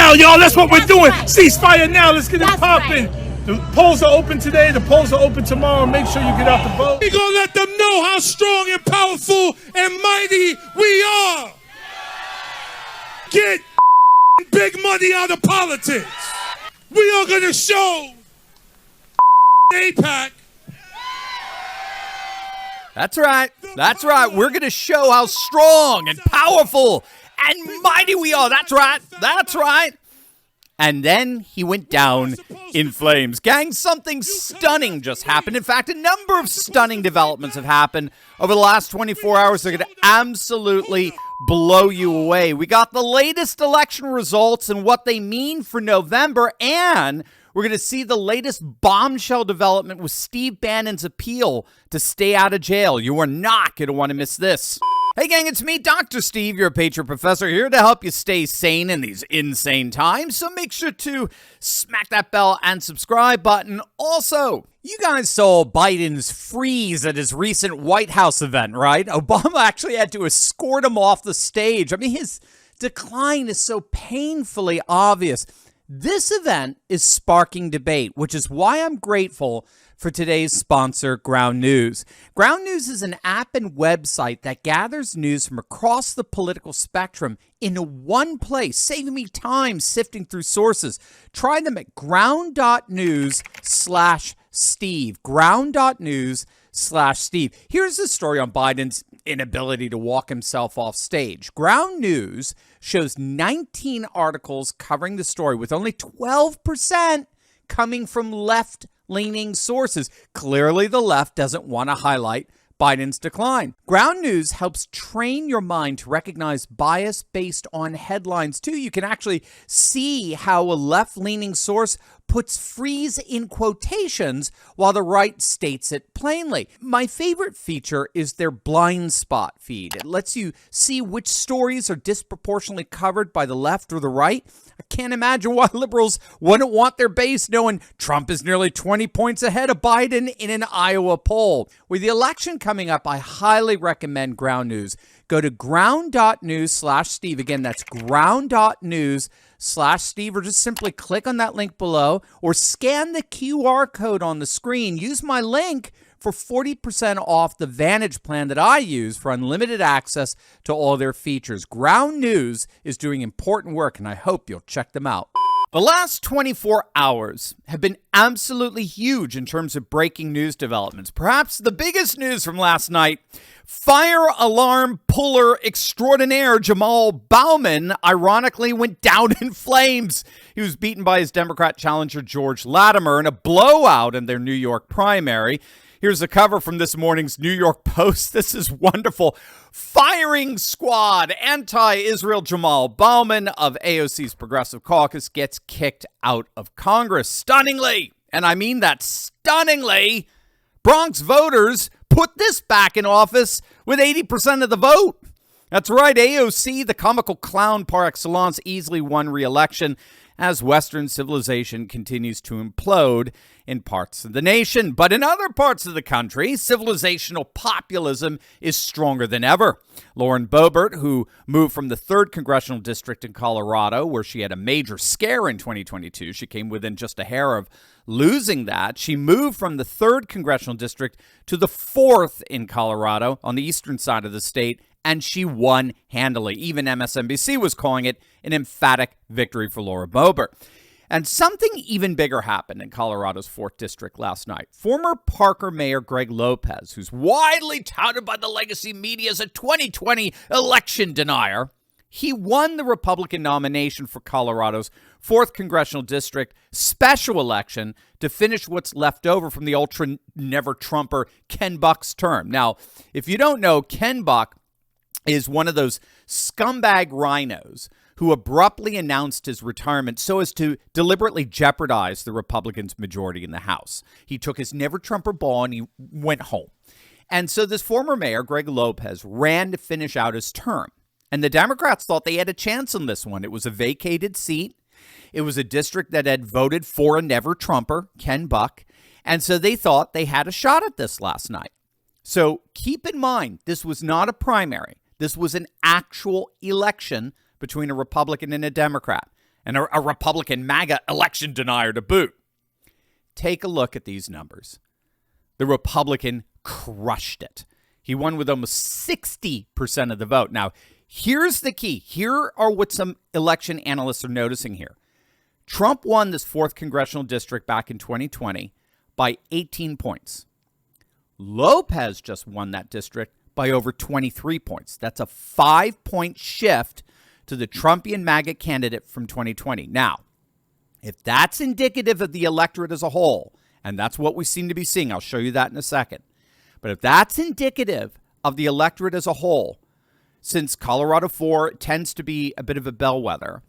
now, y'all. That's what we're doing. Ceasefire now. Let's get it popping. The polls are open today. The polls are open tomorrow. Make sure you get out the vote. We're going to let them know how strong and powerful and mighty we are. Get big money out of politics. We are going to show AIPAC. That's right. That's right. We're going to show how strong and powerful and mighty we are. That's right. That's right. And then he went down in flames. Gang, something stunning just happened. In fact, a number of stunning developments have happened over the last 24 hours. They're going to absolutely blow you away. We got the latest election results and what they mean for November, and we're going to see the latest bombshell development with Steve Bannon's appeal to stay out of jail. You are not going to want to miss this. Hey gang, it's me, Dr. Steve, your Patriot Professor, here to help you stay sane in these insane times. So make sure to smack that bell and subscribe button. Also, you guys saw Biden's freeze at his recent White House event, right? Obama actually had to escort him off the stage. I mean, his decline is so painfully obvious. This event is sparking debate, which is why I'm grateful for today's sponsor, Ground News. Ground News is an app and website that gathers news from across the political spectrum in one place, saving me time sifting through sources. Try them at ground.news/Steve. Ground.news/Steve. Here's the story on Biden's inability to walk himself off stage. Ground News shows 19 articles covering the story, with only 12% coming from left-leaning sources. Clearly, the left doesn't want to highlight Biden's decline. Ground News helps train your mind to recognize bias based on headlines, too. You can actually see how a left-leaning source puts freeze in quotations while the right states it plainly. My favorite feature is their blind spot feed. It lets you see which stories are disproportionately covered by the left or the right. I can't imagine why liberals wouldn't want their base knowing Trump is nearly 20 points ahead of Biden in an Iowa poll. With the election coming up, I highly recommend Ground News. Go to ground.news/Steve. Again, that's ground.news/Steve, or just simply click on that link below or scan the QR code on the screen. Use my link for 40% off the Vantage plan that I use for unlimited access to all their features. Ground News is doing important work, and I hope you'll check them out. The last 24 hours have been absolutely huge in terms of breaking news developments. Perhaps the biggest news from last night: fire alarm puller extraordinaire Jamal Bowman ironically went down in flames. He was beaten by his Democrat challenger George Latimer in a blowout in their New York primary. Here's a cover from this morning's New York Post. This is wonderful. Firing squad. Anti-Israel Jamal Bowman of AOC's Progressive Caucus gets kicked out of Congress. Stunningly, and I mean that stunningly, Bronx voters put this back in office with 80% of the vote. That's right, AOC, the comical clown par excellence, easily won re-election as Western civilization continues to implode in parts of the nation. But in other parts of the country, civilizational populism is stronger than ever. Lauren Boebert, who moved from the 3rd Congressional District in Colorado, where she had a major scare in 2022, she came within just a hair of losing that. She moved from the 3rd Congressional District to the 4th in Colorado on the eastern side of the state, and she won handily. Even MSNBC was calling it an emphatic victory for Laura Boebert. And something even bigger happened in Colorado's 4th District last night. Former Parker Mayor Greg Lopez, who's widely touted by the legacy media as a 2020 election denier, he won the Republican nomination for Colorado's 4th Congressional District special election to finish what's left over from the ultra-never-Trumper Ken Buck's term. Now, if you don't know, Ken Buck is one of those scumbag rhinos who abruptly announced his retirement so as to deliberately jeopardize the Republicans' majority in the House. He took his never-Trumper ball and he went home. And so this former mayor, Greg Lopez, ran to finish out his term. And the Democrats thought they had a chance on this one. It was a vacated seat. It was a district that had voted for a never-Trumper, Ken Buck. And so they thought they had a shot at this last night. So keep in mind, this was not a primary. This was an actual election between a Republican and a Democrat. and a Republican MAGA election denier to boot. Take a look at these numbers. The Republican crushed it. He won with almost 60% of the vote. Now, here's the key. Here are what some election analysts are noticing here. Trump won this 4th congressional district back in 2020 by 18 points. Lopez just won that district by over 23 points. That's a 5-point shift to the Trumpian MAGA candidate from 2020. Now, if that's indicative of the electorate as a whole, and that's what we seem to be seeing, I'll show you that in a second. But if that's indicative of the electorate as a whole, since Colorado 4 tends to be a bit of a bellwether,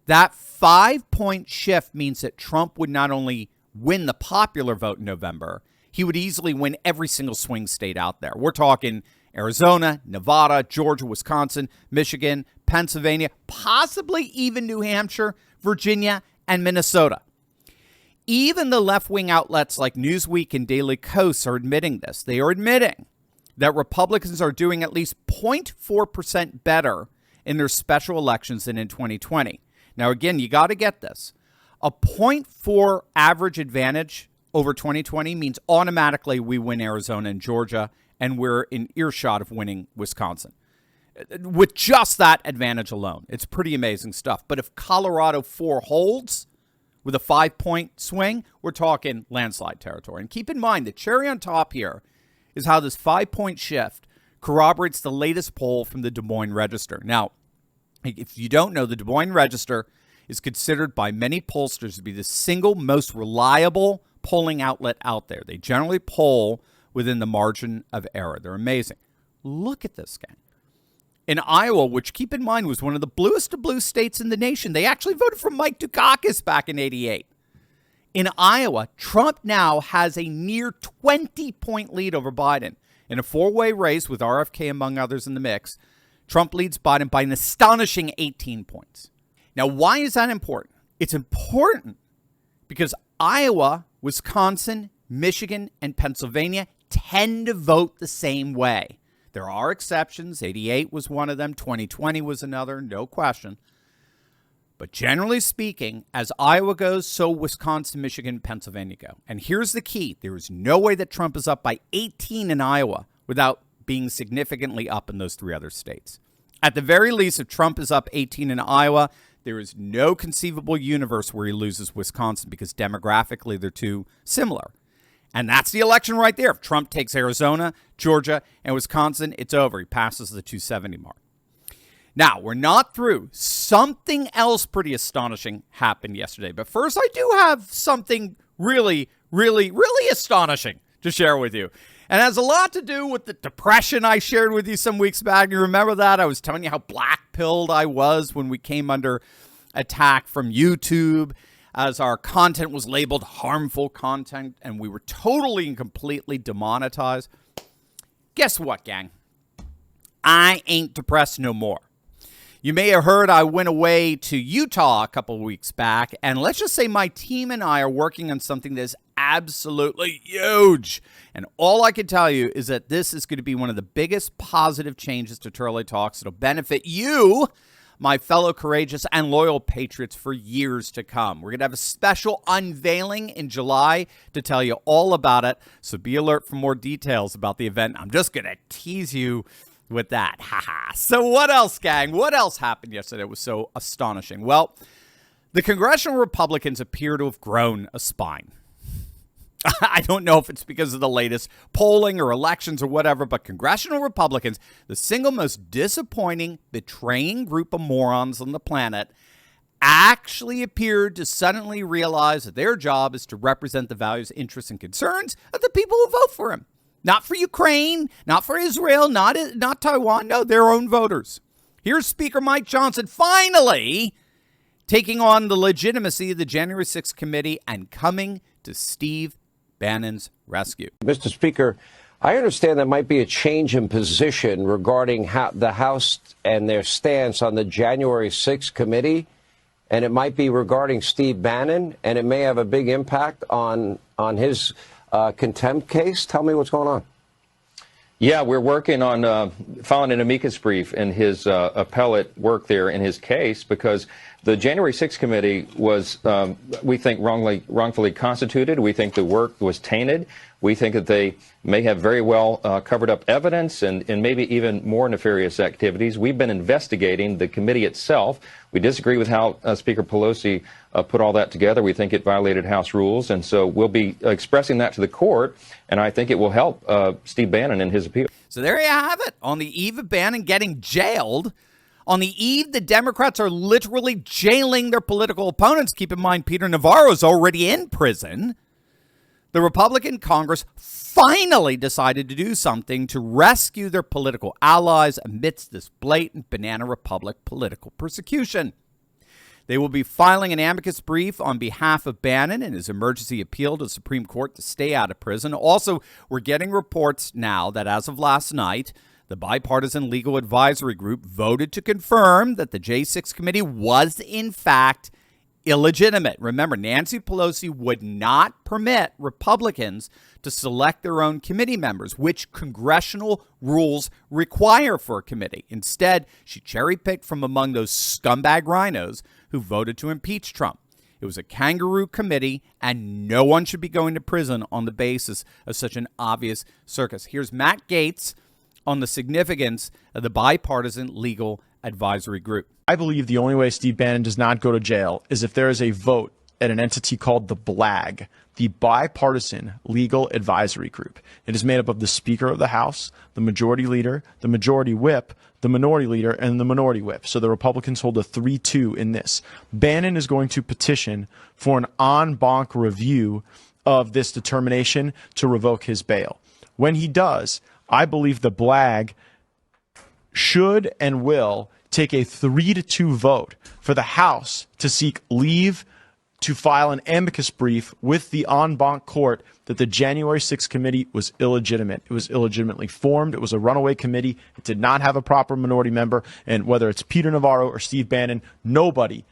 that 5-point shift means that Trump would not only win the popular vote in November, he would easily win every single swing state out there. We're talking Arizona, Nevada, Georgia, Wisconsin, Michigan, Pennsylvania, possibly even New Hampshire, Virginia, and Minnesota. Even the left-wing outlets like Newsweek and Daily Kos are admitting this. They are admitting that Republicans are doing at least 0.4% better in their special elections than in 2020. Now, again, you got to get this. A 0.4 average advantage over 2020 means automatically we win Arizona and Georgia, and we're in earshot of winning Wisconsin. With just that advantage alone, it's pretty amazing stuff. But if Colorado 4 holds with a 5-point swing, we're talking landslide territory. And keep in mind, the cherry on top here is how this 5-point shift corroborates the latest poll from the Des Moines Register. Now, if you don't know, the Des Moines Register is considered by many pollsters to be the single most reliable polling outlet out there. They generally poll within the margin of error. They're amazing. Look at this, gang. In Iowa, which, keep in mind, was one of the bluest of blue states in the nation, they actually voted for Mike Dukakis back in '88. In Iowa, Trump now has a near 20-point lead over Biden. In a 4-way race with RFK, among others, in the mix, Trump leads Biden by an astonishing 18 points. Now, why is that important? It's important because Iowa, Wisconsin, Michigan, and Pennsylvania tend to vote the same way. There are exceptions. 88 was one of them. 2020 was another, no question. But generally speaking, as Iowa goes, so Wisconsin, Michigan, Pennsylvania go. And here's the key. There is no way that Trump is up by 18 in Iowa without being significantly up in those 3 other states. At the very least, if Trump is up 18 in Iowa, there is no conceivable universe where he loses Wisconsin because demographically they're too similar. And that's the election right there. If Trump takes Arizona, Georgia, and Wisconsin, it's over. He passes the 270 mark. Now, we're not through. Something else pretty astonishing happened yesterday. But first, I do have something really, really, really astonishing to share with you. And it has a lot to do with the depression I shared with you some weeks back. You remember that? I was telling you how black-pilled I was when we came under attack from YouTube, as our content was labeled harmful content, and we were totally and completely demonetized. Guess what, gang? I ain't depressed no more. You may have heard I went away to Utah a couple weeks back, and let's just say my team and I are working on something that is absolutely huge. And all I can tell you is that this is going to be one of the biggest positive changes to Turley Talks. It'll benefit you, my fellow courageous and loyal patriots, for years to come. We're going to have a special unveiling in July to tell you all about it, so be alert for more details about the event. I'm just going to tease you with that. Haha. So what else, gang? What else happened yesterday that was so astonishing? Well, the congressional Republicans appear to have grown a spine. I don't know if it's because of the latest polling or elections or whatever, but congressional Republicans, the single most disappointing, betraying group of morons on the planet, actually appeared to suddenly realize that their job is to represent the values, interests, and concerns of the people who vote for him. Not for Ukraine, not for Israel, not Taiwan, no, their own voters. Here's Speaker Mike Johnson finally taking on the legitimacy of the January 6th committee and coming to Steve Bannon's rescue. Mr. Speaker, I understand there might be a change in position regarding how the House and their stance on the January 6th committee, and it might be regarding Steve Bannon, and it may have a big impact on his contempt case. Tell me what's going on. Yeah, we're working on filing an amicus brief in his appellate work there in his case, because The January 6th committee was, we think, wrongfully constituted. We think the work was tainted. We think that they may have very well covered up evidence and maybe even more nefarious activities. We've been investigating the committee itself. We disagree with how Speaker Pelosi put all that together. We think it violated House rules, and so we'll be expressing that to the court, and I think it will help Steve Bannon in his appeal. So there you have it. On the eve of Bannon getting jailed, on the eve, the Democrats are literally jailing their political opponents. Keep in mind, Peter Navarro's already in prison. The Republican Congress finally decided to do something to rescue their political allies amidst this blatant Banana Republic political persecution. They will be filing an amicus brief on behalf of Bannon in his emergency appeal to the Supreme Court to stay out of prison. Also, we're getting reports now that as of last night, the Bipartisan Legal Advisory Group voted to confirm that the J6 committee was, in fact, illegitimate. Remember, Nancy Pelosi would not permit Republicans to select their own committee members, which congressional rules require for a committee. Instead, she cherry-picked from among those scumbag rhinos who voted to impeach Trump. It was a kangaroo committee, and no one should be going to prison on the basis of such an obvious circus. Here's Matt Gaetz on the significance of the Bipartisan Legal Advisory Group. I believe the only way Steve Bannon does not go to jail is if there is a vote at an entity called the BLAG, the Bipartisan Legal Advisory Group. It is made up of the Speaker of the House, the Majority Leader, the Majority Whip, the Minority Leader, and the Minority Whip. So the Republicans hold a 3-2 in this. Bannon is going to petition for an en banc review of this determination to revoke his bail. When he does, I believe the BLAG should and will take a 3-2 vote for the House to seek leave to file an amicus brief with the en banc court that the January 6th committee was illegitimate. It was illegitimately formed. It was a runaway committee. It did not have a proper minority member. And whether it's Peter Navarro or Steve Bannon, nobody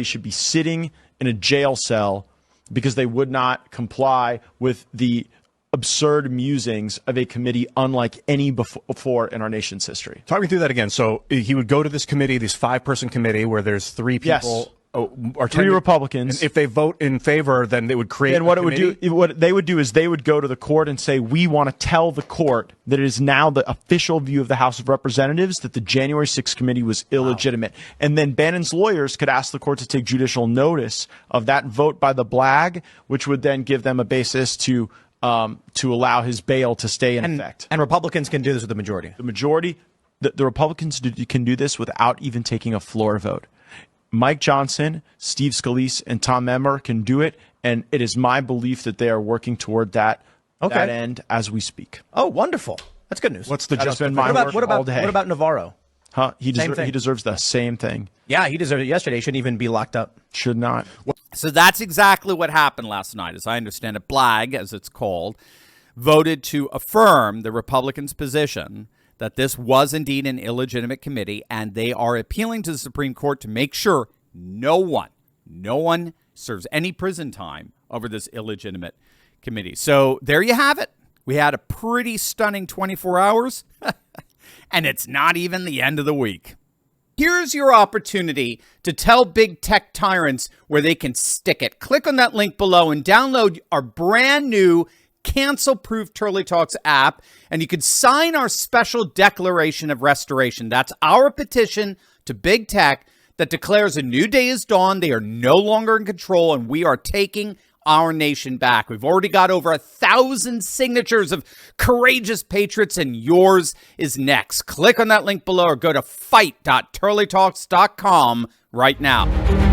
should be sitting in a jail cell because they would not comply with the absurd musings of a committee unlike any before in our nation's history. Talk me through that again. So he would go to this committee, this 5-person committee where there's 3 people. Yes. Or 3 Republicans. And if they vote in favor, then they would create. And what they would do is they would go to the court and say, we want to tell the court that it is now the official view of the House of Representatives that the January 6th committee was illegitimate. Wow. And then Bannon's lawyers could ask the court to take judicial notice of that vote by the BLAG, which would then give them a basis to allow his bail to stay in effect. And Republicans can do this with the majority. The Republicans can do this without even taking a floor vote. Mike Johnson, Steve Scalise, and Tom Emmer can do it, and it is my belief that they are working toward that end as we speak. Oh, wonderful. That's good news. What's the justification? What about Navarro? Huh? He deserves the same thing. Yeah, he deserved it yesterday. He shouldn't even be locked up. Should not. So that's exactly what happened last night. As I understand it, BLAG, as it's called, voted to affirm the Republicans' position that this was indeed an illegitimate committee, and they are appealing to the Supreme Court to make sure no one serves any prison time over this illegitimate committee. So there you have it. We had a pretty stunning 24 hours, and it's not even the end of the week. Here's your opportunity to tell big tech tyrants where they can stick it. Click on that link below and download our brand new cancel-proof Turley Talks app, and you can sign our special declaration of restoration. That's our petition to big tech that declares a new day is dawned. They are no longer in control, and we are taking our nation back. We've already got over 1,000 signatures of courageous patriots, and yours is next. Click on that link below or go to fight.turleytalks.com right now.